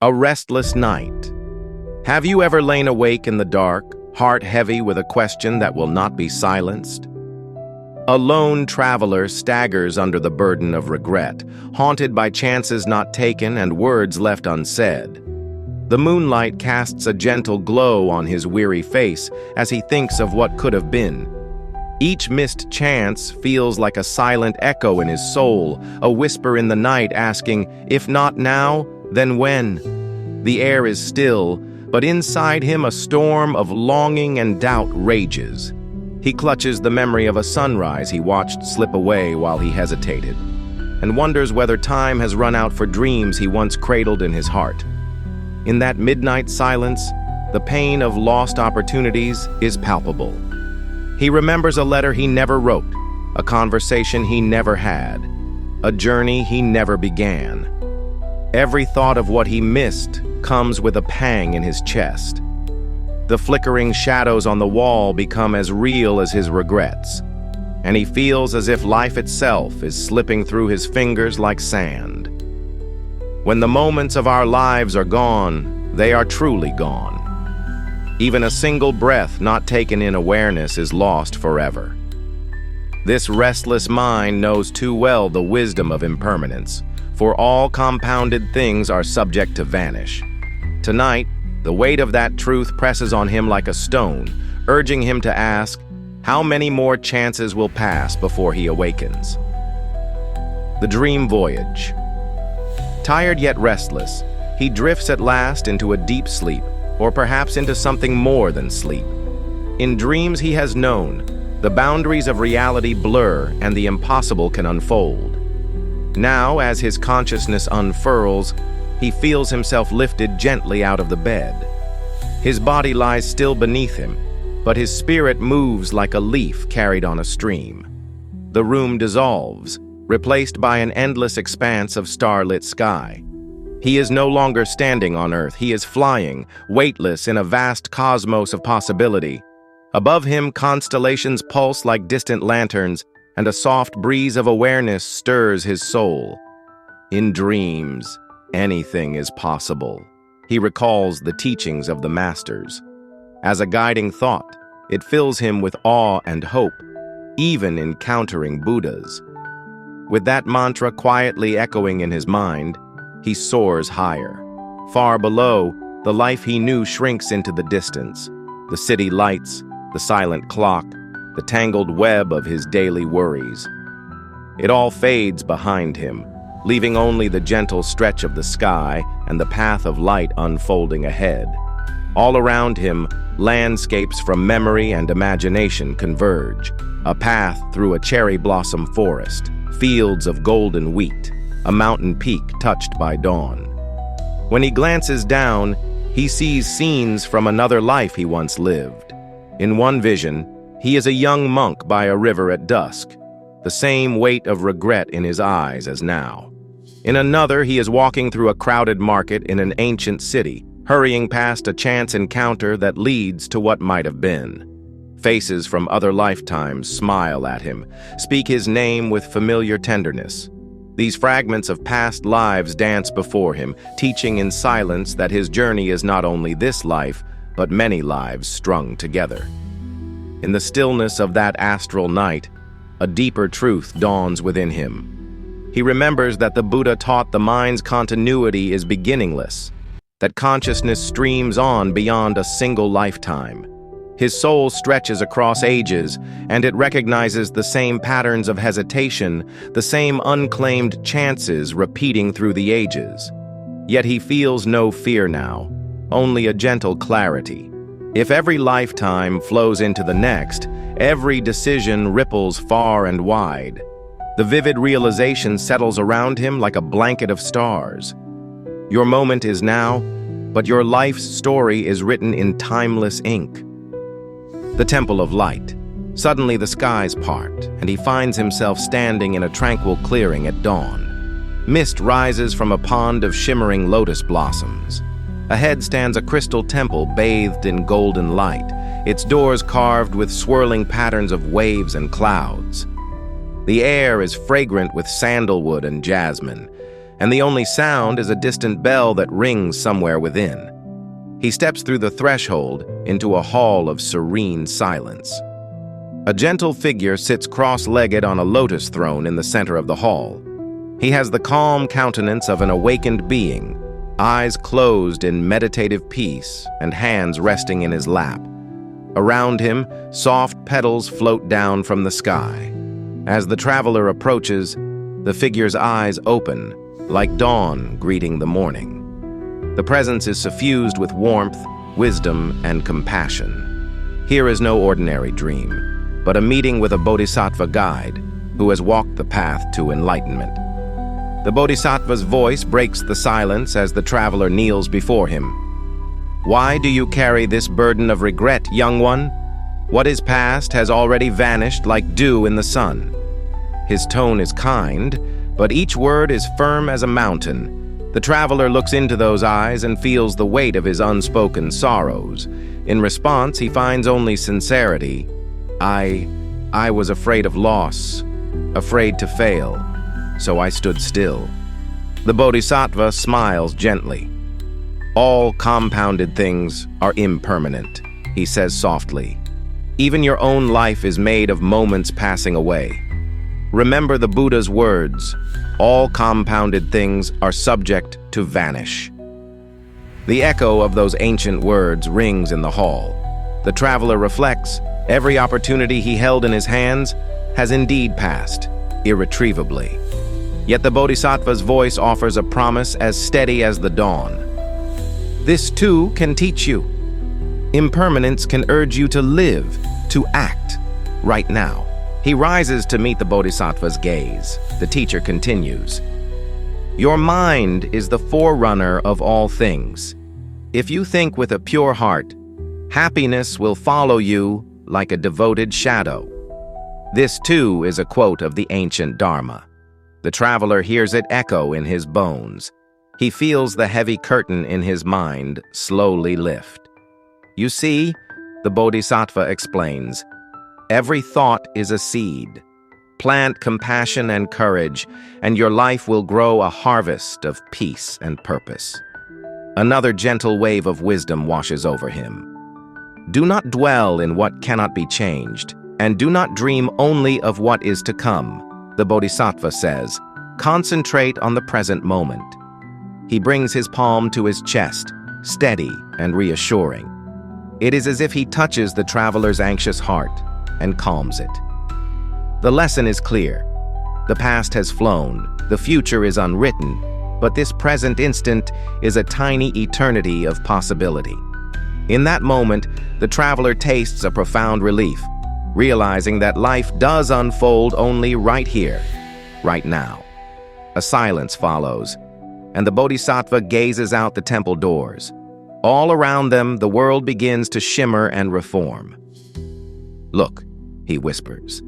A restless night. Have you ever lain awake in the dark, heart heavy with a question that will not be silenced? A lone traveler staggers under the burden of regret, haunted by chances not taken and words left unsaid. The moonlight casts a gentle glow on his weary face as he thinks of what could have been. Each missed chance feels like a silent echo in his soul, a whisper in the night asking, if not now, then when? The air is still, but inside him a storm of longing and doubt rages. He clutches the memory of a sunrise he watched slip away while he hesitated, and wonders whether time has run out for dreams he once cradled in his heart. In that midnight silence, the pain of lost opportunities is palpable. He remembers a letter he never wrote, a conversation he never had, a journey he never began. Every thought of what he missed comes with a pang in his chest. The flickering shadows on the wall become as real as his regrets, and he feels as if life itself is slipping through his fingers like sand. When the moments of our lives are gone, they are truly gone. Even a single breath not taken in awareness is lost forever. This restless mind knows too well the wisdom of impermanence, for all compounded things are subject to vanish. Tonight, the weight of that truth presses on him like a stone, urging him to ask, how many more chances will pass before he awakens? The dream voyage. Tired yet restless, he drifts at last into a deep sleep, or perhaps into something more than sleep. In dreams he has known, the boundaries of reality blur and the impossible can unfold. Now, as his consciousness unfurls, he feels himself lifted gently out of the bed. His body lies still beneath him, but his spirit moves like a leaf carried on a stream. The room dissolves, replaced by an endless expanse of starlit sky. He is no longer standing on Earth, he is flying, weightless in a vast cosmos of possibility. Above him, constellations pulse like distant lanterns, and a soft breeze of awareness stirs his soul. In dreams, anything is possible. He recalls the teachings of the masters. As a guiding thought, it fills him with awe and hope, even encountering Buddhas. With that mantra quietly echoing in his mind, he soars higher. Far below, the life he knew shrinks into the distance. The city lights, the silent clock, the tangled web of his daily worries. It all fades behind him, leaving only the gentle stretch of the sky and the path of light unfolding ahead. All around him, landscapes from memory and imagination converge, a path through a cherry blossom forest, fields of golden wheat, a mountain peak touched by dawn. When he glances down, he sees scenes from another life he once lived. In one vision, he is a young monk by a river at dusk, the same weight of regret in his eyes as now. In another, he is walking through a crowded market in an ancient city, hurrying past a chance encounter that leads to what might have been. Faces from other lifetimes smile at him, speak his name with familiar tenderness. These fragments of past lives dance before him, teaching in silence that his journey is not only this life, but many lives strung together. In the stillness of that astral night, a deeper truth dawns within him. He remembers that the Buddha taught the mind's continuity is beginningless, that consciousness streams on beyond a single lifetime. His soul stretches across ages, and it recognizes the same patterns of hesitation, the same unclaimed chances repeating through the ages. Yet he feels no fear now, only a gentle clarity. If every lifetime flows into the next, every decision ripples far and wide. The vivid realization settles around him like a blanket of stars. Your moment is now, but your life's story is written in timeless ink. The Temple of Light. Suddenly the skies part, and he finds himself standing in a tranquil clearing at dawn. Mist rises from a pond of shimmering lotus blossoms. Ahead stands a crystal temple bathed in golden light, its doors carved with swirling patterns of waves and clouds. The air is fragrant with sandalwood and jasmine, and the only sound is a distant bell that rings somewhere within. He steps through the threshold into a hall of serene silence. A gentle figure sits cross-legged on a lotus throne in the center of the hall. He has the calm countenance of an awakened being, eyes closed in meditative peace and hands resting in his lap. Around him, soft petals float down from the sky. As the traveler approaches, the figure's eyes open, like dawn greeting the morning. The presence is suffused with warmth, wisdom, and compassion. Here is no ordinary dream, but a meeting with a Bodhisattva guide who has walked the path to enlightenment. The Bodhisattva's voice breaks the silence as the traveler kneels before him. "Why do you carry this burden of regret, young one? What is past has already vanished like dew in the sun." His tone is kind, but each word is firm as a mountain. The traveler looks into those eyes and feels the weight of his unspoken sorrows. In response, he finds only sincerity. I was afraid of loss, afraid to fail, so I stood still." The Bodhisattva smiles gently. "All compounded things are impermanent," he says softly. "Even your own life is made of moments passing away. Remember the Buddha's words, all compounded things are subject to vanish." The echo of those ancient words rings in the hall. The traveler reflects, every opportunity he held in his hands has indeed passed, irretrievably. Yet the Bodhisattva's voice offers a promise as steady as the dawn. "This too can teach you. Impermanence can urge you to live, to act, right now." He rises to meet the Bodhisattva's gaze. The teacher continues, "Your mind is the forerunner of all things. If you think with a pure heart, happiness will follow you like a devoted shadow." This too is a quote of the ancient Dharma. The traveler hears it echo in his bones. He feels the heavy curtain in his mind slowly lift. "You see," the Bodhisattva explains, "every thought is a seed. Plant compassion and courage, and your life will grow a harvest of peace and purpose." Another gentle wave of wisdom washes over him. "Do not dwell in what cannot be changed, and do not dream only of what is to come," the Bodhisattva says. "Concentrate on the present moment." He brings his palm to his chest, steady and reassuring. It is as if he touches the traveler's anxious heart and calms it. The lesson is clear. The past has flown, the future is unwritten, but this present instant is a tiny eternity of possibility. In that moment, the traveler tastes a profound relief, realizing that life does unfold only right here, right now. A silence follows, and the Bodhisattva gazes out the temple doors. All around them, the world begins to shimmer and reform. "Look," he whispers.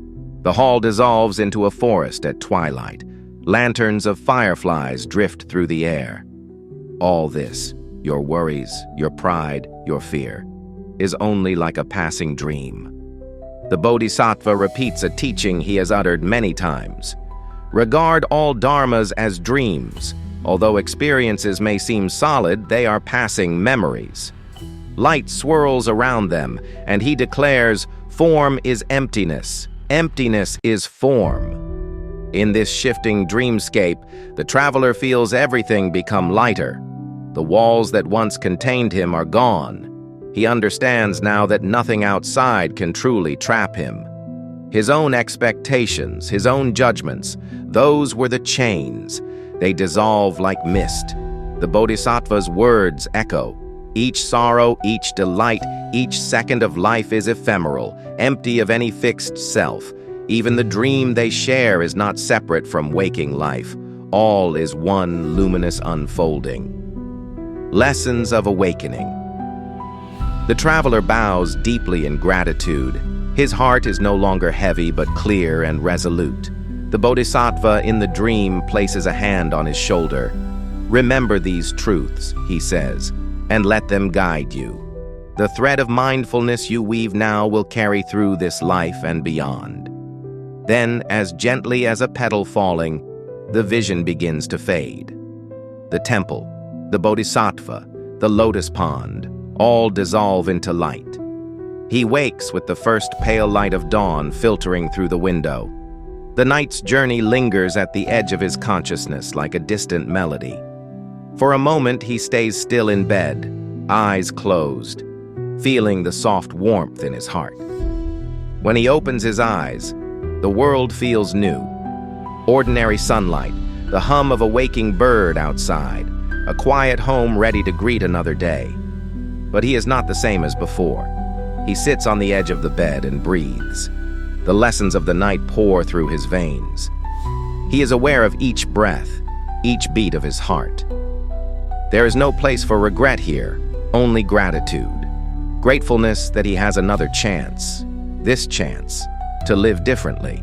The hall dissolves into a forest at twilight. Lanterns of fireflies drift through the air. All this, your worries, your pride, your fear, is only like a passing dream. The Bodhisattva repeats a teaching he has uttered many times. Regard all dharmas as dreams. Although experiences may seem solid, they are passing memories. Light swirls around them, and he declares, "Form is emptiness. Emptiness is form." In this shifting dreamscape, the traveler feels everything become lighter. The walls that once contained him are gone. He understands now that nothing outside can truly trap him. His own expectations, his own judgments, those were the chains. They dissolve like mist. The Bodhisattva's words echo. Each sorrow, each delight, each second of life is ephemeral, empty of any fixed self. Even the dream they share is not separate from waking life. All is one luminous unfolding. Lessons of awakening. The traveler bows deeply in gratitude. His heart is no longer heavy but clear and resolute. The Bodhisattva in the dream places a hand on his shoulder. "Remember these truths," he says, "and let them guide you. The thread of mindfulness you weave now will carry through this life and beyond." Then, as gently as a petal falling, the vision begins to fade. the temple, the Bodhisattva, the lotus pond, all dissolve into light. He wakes with the first pale light of dawn filtering through the window. The night's journey lingers at the edge of his consciousness like a distant melody. For a moment, he stays still in bed, eyes closed, feeling the soft warmth in his heart. When he opens his eyes, the world feels new. Ordinary sunlight, the hum of a waking bird outside, a quiet home ready to greet another day. But he is not the same as before. He sits on the edge of the bed and breathes. The lessons of the night pour through his veins. He is aware of each breath, each beat of his heart. There is no place for regret here, only gratitude. Gratefulness that he has another chance, this chance, to live differently.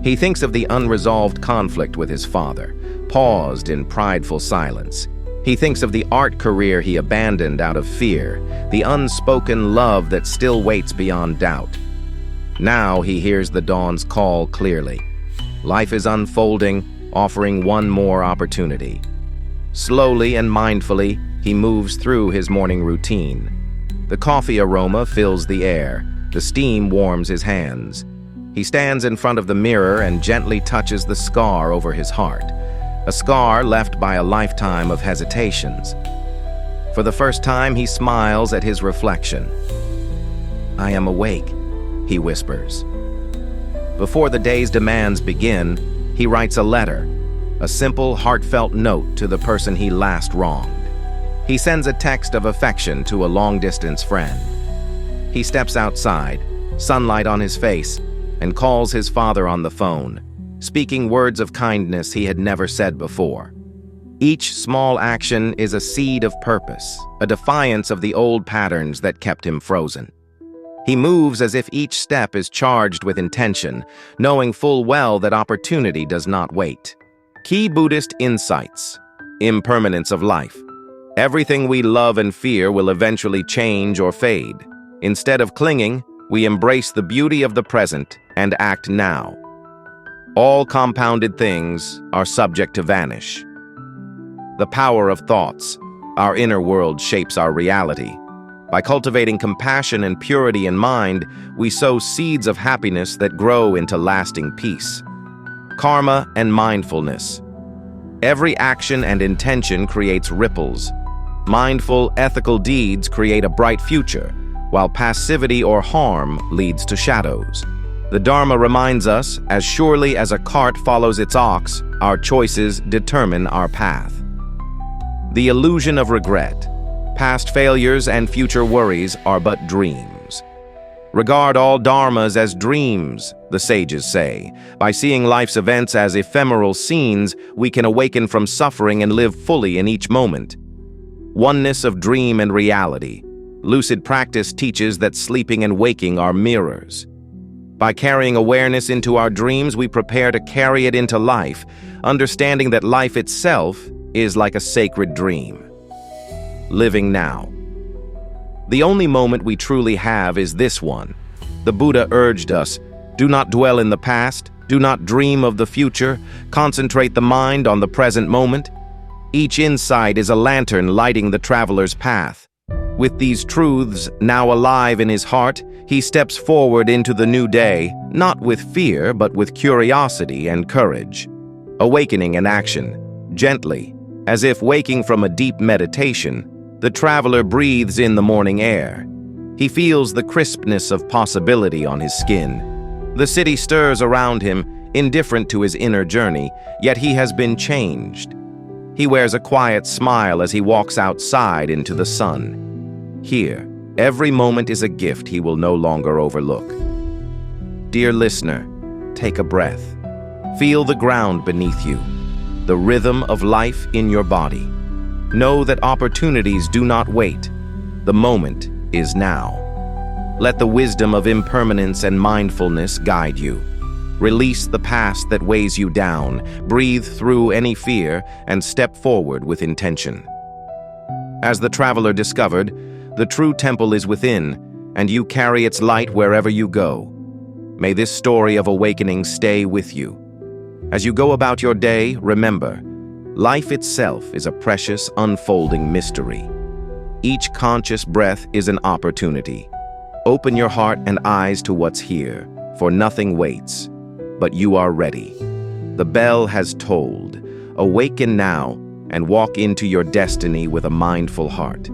He thinks of the unresolved conflict with his father, paused in prideful silence. He thinks of the art career he abandoned out of fear, the unspoken love that still waits beyond doubt. Now he hears the dawn's call clearly. Life is unfolding, offering one more opportunity. Slowly and mindfully, he moves through his morning routine. The coffee aroma fills the air. The steam warms his hands. He stands in front of the mirror and gently touches the scar over his heart, a scar left by a lifetime of hesitations. For the first time, he smiles at his reflection. "I am awake," he whispers. Before the day's demands begin, he writes a letter, a simple, heartfelt note to the person he last wronged. He sends a text of affection to a long-distance friend. He steps outside, sunlight on his face, and calls his father on the phone, speaking words of kindness he had never said before. Each small action is a seed of purpose, a defiance of the old patterns that kept him frozen. He moves as if each step is charged with intention, knowing full well that opportunity does not wait. Key Buddhist insights. Impermanence of life. Everything we love and fear will eventually change or fade. Instead of clinging, we embrace the beauty of the present and act now. All compounded things are subject to vanish. The power of thoughts. Our inner world shapes our reality. By cultivating compassion and purity in mind, we sow seeds of happiness that grow into lasting peace. Karma and mindfulness. Every action and intention creates ripples. Mindful, ethical deeds create a bright future, while passivity or harm leads to shadows. The Dharma reminds us, as surely as a cart follows its ox, our choices determine our path. The illusion of regret. Past failures and future worries are but dreams. Regard all dharmas as dreams, the sages say. By seeing life's events as ephemeral scenes, we can awaken from suffering and live fully in each moment. Oneness of dream and reality. Lucid practice teaches that sleeping and waking are mirrors. By carrying awareness into our dreams, we prepare to carry it into life, understanding that life itself is like a sacred dream. Living now. The only moment we truly have is this one. The Buddha urged us, do not dwell in the past, do not dream of the future, concentrate the mind on the present moment. Each insight is a lantern lighting the traveler's path. With these truths now alive in his heart, he steps forward into the new day, not with fear, but with curiosity and courage. Awakening in action, gently, as if waking from a deep meditation, the traveler breathes in the morning air. He feels the crispness of possibility on his skin. The city stirs around him, indifferent to his inner journey, yet he has been changed. He wears a quiet smile as he walks outside into the sun. Here, every moment is a gift he will no longer overlook. Dear listener, take a breath. Feel the ground beneath you, the rhythm of life in your body. Know that opportunities do not wait. The moment is now. Let the wisdom of impermanence and mindfulness guide you. Release the past that weighs you down, breathe through any fear, and step forward with intention. As the traveler discovered, the true temple is within, and you carry its light wherever you go. May this story of awakening stay with you. As you go about your day, remember, Life itself is a precious, unfolding mystery. Each conscious breath is an opportunity. Open your heart and eyes to what's here, for nothing waits. But you are ready. The bell has tolled. Awaken now and walk into your destiny with a mindful heart.